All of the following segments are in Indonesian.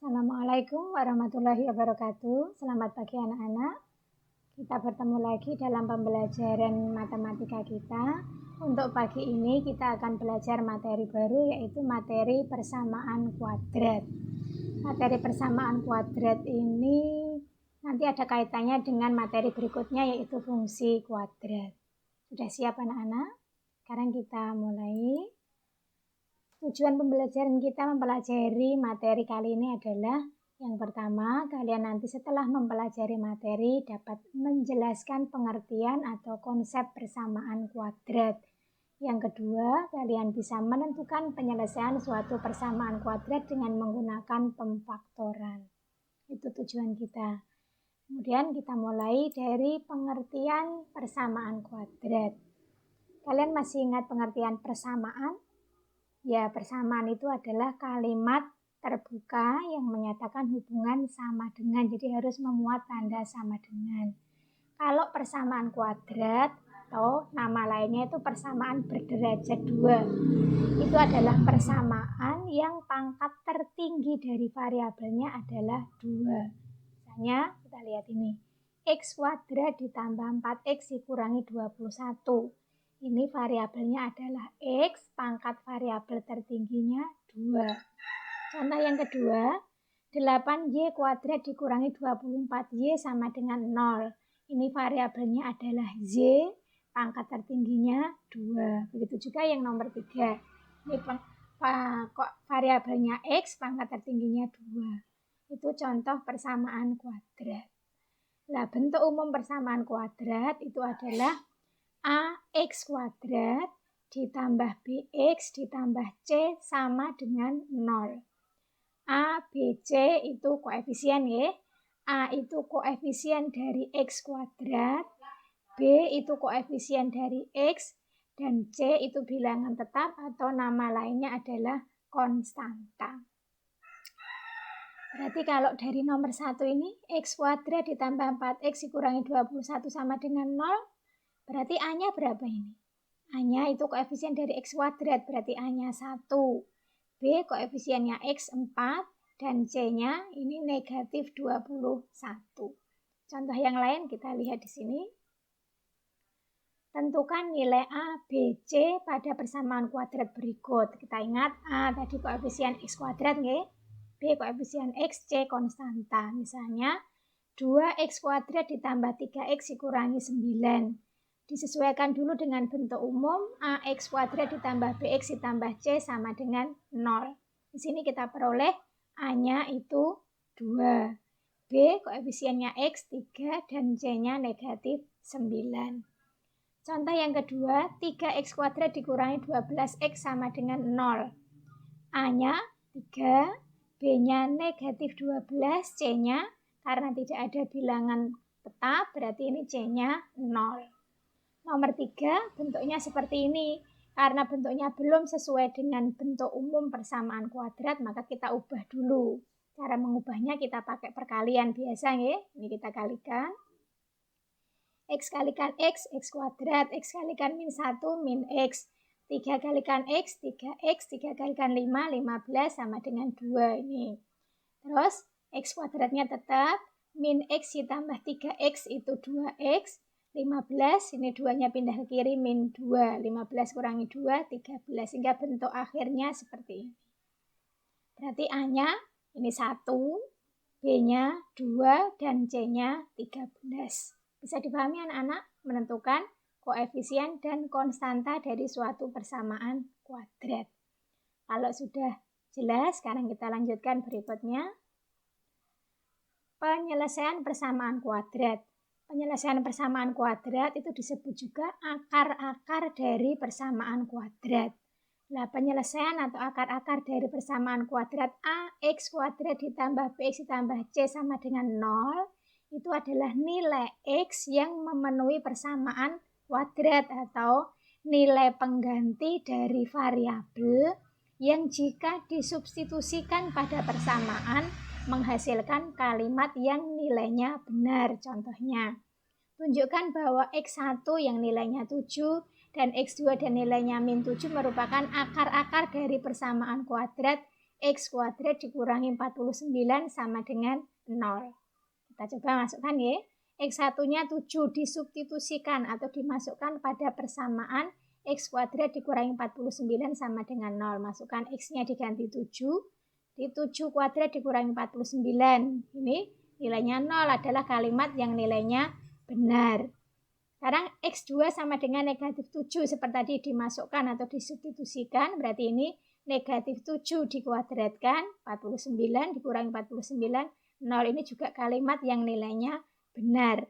Assalamualaikum warahmatullahi wabarakatuh. Selamat pagi anak-anak. Kita bertemu lagi dalam pembelajaran matematika kita. Untuk pagi ini kita akan belajar materi baru, yaitu materi persamaan kuadrat. Materi persamaan kuadrat ini nanti ada kaitannya dengan materi berikutnya, yaitu fungsi kuadrat. Sudah siap anak-anak? Sekarang kita mulai. Tujuan pembelajaran kita mempelajari materi kali ini adalah yang pertama, kalian nanti setelah mempelajari materi dapat menjelaskan pengertian atau konsep persamaan kuadrat. Yang kedua, kalian bisa menentukan penyelesaian suatu persamaan kuadrat dengan menggunakan pemfaktoran. Itu tujuan kita. Kemudian kita mulai dari pengertian persamaan kuadrat. Kalian masih ingat pengertian persamaan? Ya, persamaan itu adalah kalimat terbuka yang menyatakan hubungan sama dengan, jadi harus memuat tanda sama dengan. Kalau persamaan kuadrat atau nama lainnya itu persamaan berderajat 2, itu adalah persamaan yang pangkat tertinggi dari variabelnya adalah 2. Misalnya kita lihat ini, x kuadrat ditambah 4x dikurangi 21. Ini variabelnya adalah X, pangkat variabel tertingginya 2. Contoh yang kedua, 8Y kuadrat dikurangi 24Y sama dengan 0. Ini variabelnya adalah Z, pangkat tertingginya 2. Begitu juga yang nomor 3. Ini variabelnya X, pangkat tertingginya 2. Itu contoh persamaan kuadrat. Nah, bentuk umum persamaan kuadrat itu adalah AX kuadrat ditambah BX ditambah C sama dengan 0. A, B, C itu koefisien ya. A itu koefisien dari X kuadrat, B itu koefisien dari X, dan C itu bilangan tetap atau nama lainnya adalah konstanta. Berarti kalau dari nomor 1 ini, X kuadrat ditambah 4X dikurangi 21 sama dengan 0, berarti A-nya berapa ini? A-nya itu koefisien dari X kuadrat, berarti A-nya 1. B koefisiennya X 4 dan C-nya ini negatif 21. Contoh yang lain kita lihat di sini. Tentukan nilai A, B, C pada persamaan kuadrat berikut. Kita ingat A tadi koefisien X kuadrat, nggih. B koefisien X, C konstanta. Misalnya 2X kuadrat ditambah 3X dikurangi 9. Disesuaikan dulu dengan bentuk umum, AX kuadrat ditambah BX ditambah C sama dengan 0. Di sini kita peroleh A-nya itu 2. B koefisiennya X 3 dan C-nya negatif 9. Contoh yang kedua, 3X kuadrat dikurangi 12X sama dengan 0. A-nya 3, B-nya negatif 12, C-nya karena tidak ada bilangan tetap, berarti ini C-nya 0. Nomor 3, bentuknya seperti ini. Karena bentuknya belum sesuai dengan bentuk umum persamaan kuadrat, maka kita ubah dulu. Cara mengubahnya kita pakai perkalian biasa ya. Ini kita kalikan. X kalikan X, X kuadrat. X kalikan min 1, min X. 3 kalikan X, 3X. 3 kalikan 5, 15 sama dengan 2 ini. Terus X kuadratnya tetap. Min X ditambah 3X itu 2X. 15, ini 2-nya pindah ke kiri, min 2, 15 kurangi 2, 13, sehingga bentuk akhirnya seperti ini. Berarti A-nya ini 1, B-nya 2, dan C-nya 13. Bisa dipahami anak-anak? Menentukan koefisien dan konstanta dari suatu persamaan kuadrat. Kalau sudah jelas, sekarang kita lanjutkan berikutnya. Penyelesaian persamaan kuadrat. Penyelesaian persamaan kuadrat itu disebut juga akar-akar dari persamaan kuadrat. Nah, penyelesaian atau akar-akar dari persamaan kuadrat AX kuadrat ditambah BX ditambah C sama dengan 0, itu adalah nilai X yang memenuhi persamaan kuadrat atau nilai pengganti dari variabel yang jika disubstitusikan pada persamaan menghasilkan kalimat yang nilainya benar. Contohnya, tunjukkan bahwa X1 yang nilainya 7 dan X2 dan nilainya min 7 merupakan akar-akar dari persamaan kuadrat X kuadrat dikurangi 49 sama dengan 0. Kita coba masukkan ya. X1-nya 7 disubstitusikan atau dimasukkan pada persamaan X kuadrat dikurangi 49 sama dengan 0. Masukkan X-nya diganti 7. Di 7 kuadrat dikurangi 49. Ini nilainya 0 adalah kalimat yang nilainya benar. Sekarang X2 sama dengan negatif 7 seperti tadi dimasukkan atau disubstitusikan. Berarti ini negatif 7 dikuadratkan 49 dikurangi 49. 0 ini juga kalimat yang nilainya benar.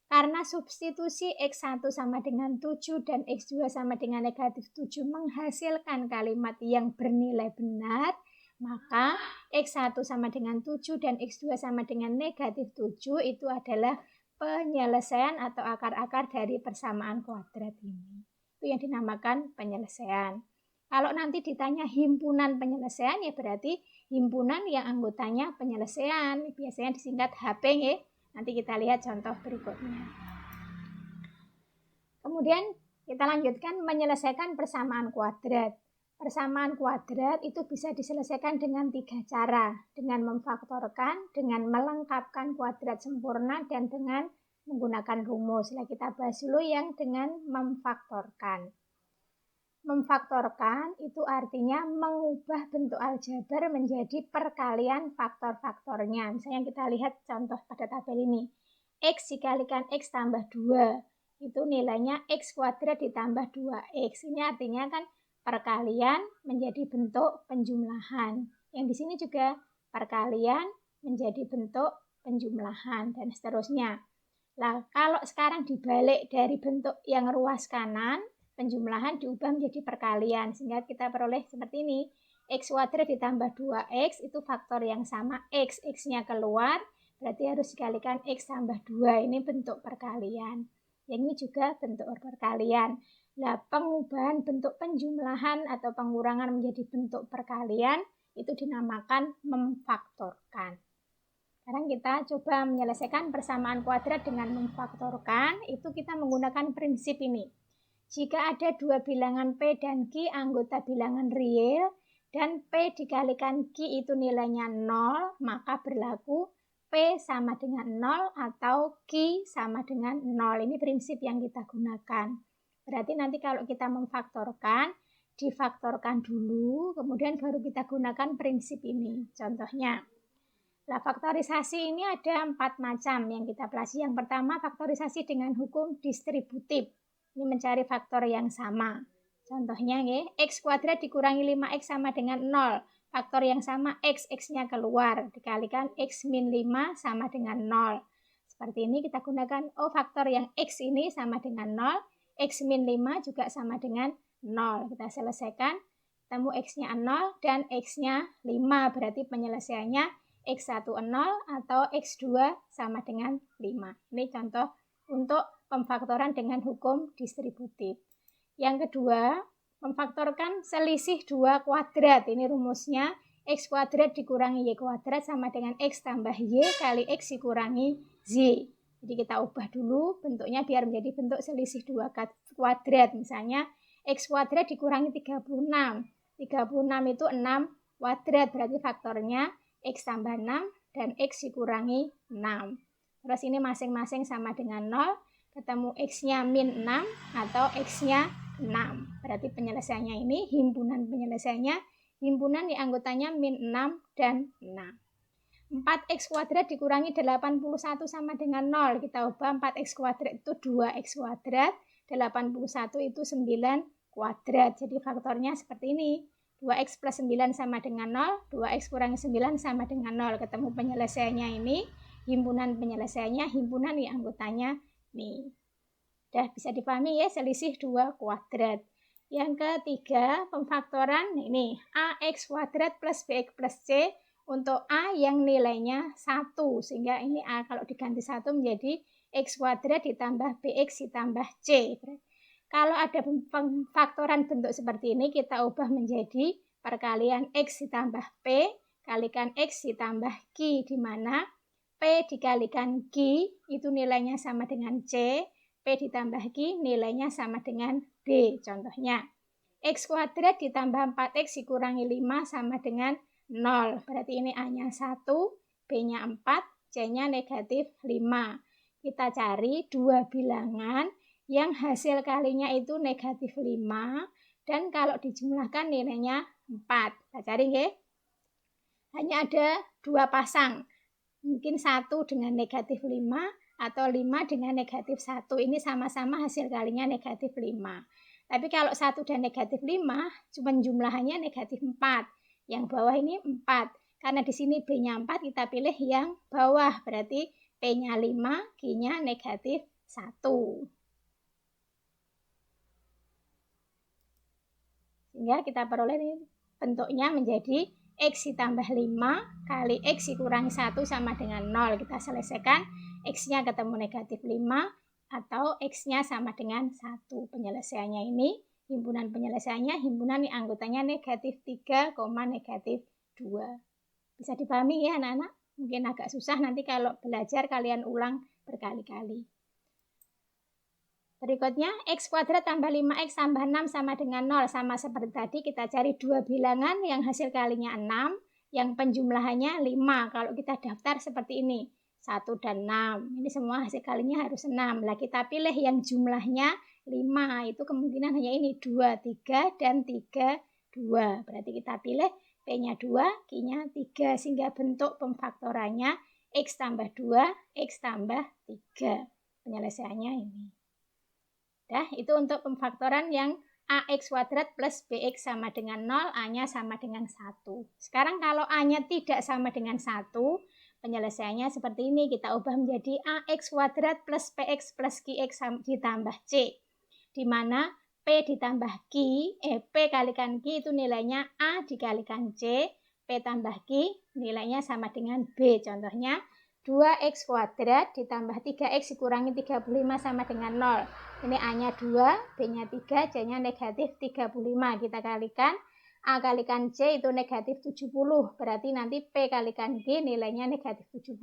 Karena substitusi X1 sama dengan 7 dan X2 sama dengan negatif 7 menghasilkan kalimat yang bernilai benar, maka X1 sama dengan 7 dan X2 sama dengan negatif 7 itu adalah penyelesaian atau akar-akar dari persamaan kuadrat ini. Itu yang dinamakan penyelesaian. Kalau nanti ditanya himpunan penyelesaian, ya berarti himpunan yang anggotanya penyelesaian. Biasanya disingkat HP ya. Nanti kita lihat contoh berikutnya. Kemudian kita lanjutkan menyelesaikan persamaan kuadrat. Persamaan kuadrat itu bisa diselesaikan dengan 3 cara. Dengan memfaktorkan, dengan melengkapkan kuadrat sempurna, dan dengan menggunakan rumus. Nah, kita bahas dulu yang dengan memfaktorkan. Memfaktorkan itu artinya mengubah bentuk aljabar menjadi perkalian faktor-faktornya. Misalnya kita lihat contoh pada tabel ini. X dikalikan X tambah 2. Itu nilainya X kuadrat ditambah 2X. Ini artinya kan perkalian menjadi bentuk penjumlahan. Yang di sini juga perkalian menjadi bentuk penjumlahan dan seterusnya. Nah, kalau sekarang dibalik dari bentuk yang ruas kanan, penjumlahan diubah menjadi perkalian, sehingga kita peroleh seperti ini. X kuadrat ditambah 2X itu faktor yang sama X. X-nya keluar, berarti harus dikalikan X tambah 2. Ini bentuk perkalian. Yang ini juga bentuk perkalian. Nah, pengubahan bentuk penjumlahan atau pengurangan menjadi bentuk perkalian itu dinamakan memfaktorkan. Sekarang kita coba menyelesaikan persamaan kuadrat dengan memfaktorkan. Itu kita menggunakan prinsip ini. Jika ada dua bilangan P dan Q anggota bilangan real dan P dikalikan Q itu nilainya 0, maka berlaku P sama dengan 0 atau Q sama dengan 0. Ini prinsip yang kita gunakan. Berarti nanti kalau kita memfaktorkan, difaktorkan dulu, kemudian baru kita gunakan prinsip ini. Contohnya, nah, faktorisasi ini ada 4 macam yang kita pelajari. Yang pertama, faktorisasi dengan hukum distributif. Ini mencari faktor yang sama. Contohnya, X kuadrat dikurangi 5X sama dengan 0. Faktor yang sama X, X-nya keluar. Dikalikan X min 5 sama dengan 0. Seperti ini kita gunakan, faktor yang X ini sama dengan 0. X min 5 juga sama dengan 0. Kita selesaikan, ketemu X-nya 0 dan X-nya 5. Berarti penyelesaiannya X1 0 atau X2 sama dengan 5. Ini contoh untuk pemfaktoran dengan hukum distributif. Yang kedua, memfaktorkan selisih 2 kuadrat. Ini rumusnya X kuadrat dikurangi Y kuadrat sama dengan X tambah Y kali X dikurangi Z. Jadi kita ubah dulu bentuknya biar menjadi bentuk selisih 2 kuadrat. Misalnya X kuadrat dikurangi 36. 36 itu 6 kuadrat, berarti faktornya X tambah 6 dan X dikurangi 6. Terus ini masing-masing sama dengan 0. Ketemu X-nya min 6 atau X-nya 6. Berarti penyelesaiannya ini, himpunan penyelesaiannya, himpunan yang anggotanya min 6 dan 6. 4X kuadrat dikurangi 81 sama dengan 0. Kita ubah 4X kuadrat itu 2X kuadrat, 81 itu 9 kuadrat. Jadi faktornya seperti ini. 2X plus 9 sama dengan 0, 2X kurangi 9 sama dengan 0. Ketemu penyelesaiannya ini, himpunan penyelesaiannya, himpunan yang anggotanya nih. Udah bisa dipahami ya, selisih 2 kuadrat. Yang ketiga, pemfaktoran ini AX kuadrat plus BX plus C untuk A yang nilainya 1. Sehingga ini A kalau diganti 1 menjadi X kuadrat ditambah BX ditambah C. Kalau ada pemfaktoran bentuk seperti ini, kita ubah menjadi perkalian X ditambah P kalikan X ditambah Q, di mana P dikalikan Q itu nilainya sama dengan C, P ditambah Q nilainya sama dengan B. Contohnya, X kuadrat ditambah 4X dikurangi 5 sama dengan 0. Berarti ini A-nya 1, B-nya 4, C-nya negatif 5. Kita cari dua bilangan yang hasil kalinya itu negatif 5 dan kalau dijumlahkan nilainya 4. Kita cari nggih. Hanya ada dua pasang. Mungkin 1 dengan negatif 5 atau 5 dengan negatif 1. Ini sama-sama hasil kalinya negatif 5. Tapi kalau 1 dan negatif 5, cuma jumlahannya negatif 4. Yang bawah ini 4. Karena di sini B-nya 4, kita pilih yang bawah. Berarti P-nya 5, Q-nya negatif 1. Sehingga kita peroleh ini bentuknya menjadi X ditambah 5 kali X dikurangi 1 sama dengan 0. Kita selesaikan, X-nya ketemu negatif 5 atau X-nya sama dengan 1. Penyelesaiannya ini, himpunan penyelesaiannya, himpunan yang anggotanya negatif 3, negatif 2. Bisa dipahami ya anak-anak? Mungkin agak susah nanti kalau belajar kalian ulang berkali-kali. Berikutnya, X kuadrat tambah 5X tambah 6 sama dengan 0. Sama seperti tadi, kita cari dua bilangan yang hasil kalinya 6, yang penjumlahannya 5. Kalau kita daftar seperti ini, 1 dan 6. Ini semua hasil kalinya harus 6. Lah kita pilih yang jumlahnya 5. Itu kemungkinan hanya ini, 2, 3, dan 3, 2. Berarti kita pilih P-nya 2, Q-nya 3. Sehingga bentuk pemfaktorannya X tambah 2, X tambah 3. Penyelesaiannya ini. Nah, itu untuk pemfaktoran yang AX kuadrat plus BX sama dengan 0, A-nya sama dengan 1. Sekarang kalau A-nya tidak sama dengan 1, penyelesaiannya seperti ini. Kita ubah menjadi AX kuadrat plus PX plus QX ditambah C. Di mana P ditambah Q, P kalikan Q itu nilainya A dikalikan C, P tambah Q nilainya sama dengan B. Contohnya, 2X kuadrat ditambah 3X dikurangi 35 sama dengan 0. Ini A-nya 2, B-nya 3, C-nya negatif 35. Kita kalikan, A kalikan C itu negatif 70. Berarti nanti P kalikan Q nilainya negatif 70.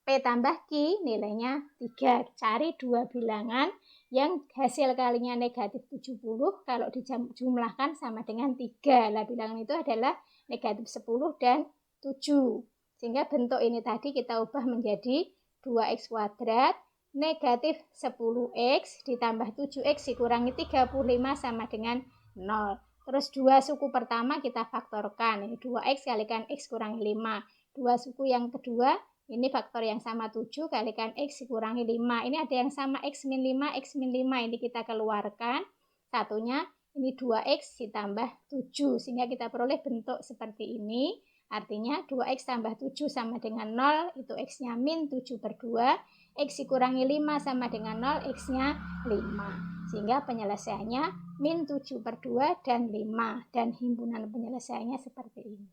P tambah Q nilainya 3. Cari dua bilangan yang hasil kalinya negatif 70. Kalau dijumlahkan sama dengan 3. Nah, bilangan itu adalah negatif 10 dan 7. Sehingga bentuk ini tadi kita ubah menjadi 2X kuadrat negatif 10X ditambah 7X dikurangi 35 sama dengan 0. Terus dua suku pertama kita faktorkan. Ini 2X kalikan X kurangi 5. Dua suku yang kedua, ini faktor yang sama 7 kalikan X dikurangi 5. Ini ada yang sama X min 5, X min 5. Ini kita keluarkan. Satunya ini 2X ditambah 7. Sehingga kita peroleh bentuk seperti ini. Artinya 2X tambah 7 sama dengan 0, itu X-nya min 7/2. X dikurangi 5 sama dengan 0, X-nya 5. Sehingga penyelesaiannya min 7/2 dan 5. Dan himpunan penyelesaiannya seperti ini.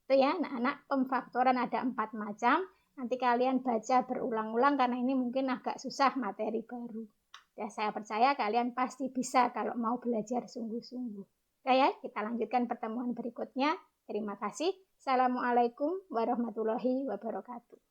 Itu ya anak-anak, pemfaktoran ada 4 macam. Nanti kalian baca berulang-ulang karena ini mungkin agak susah, materi baru. Ya, saya percaya kalian pasti bisa kalau mau belajar sungguh-sungguh. Oke ya, kita lanjutkan pertemuan berikutnya. Terima kasih. Assalamualaikum warahmatullahi wabarakatuh.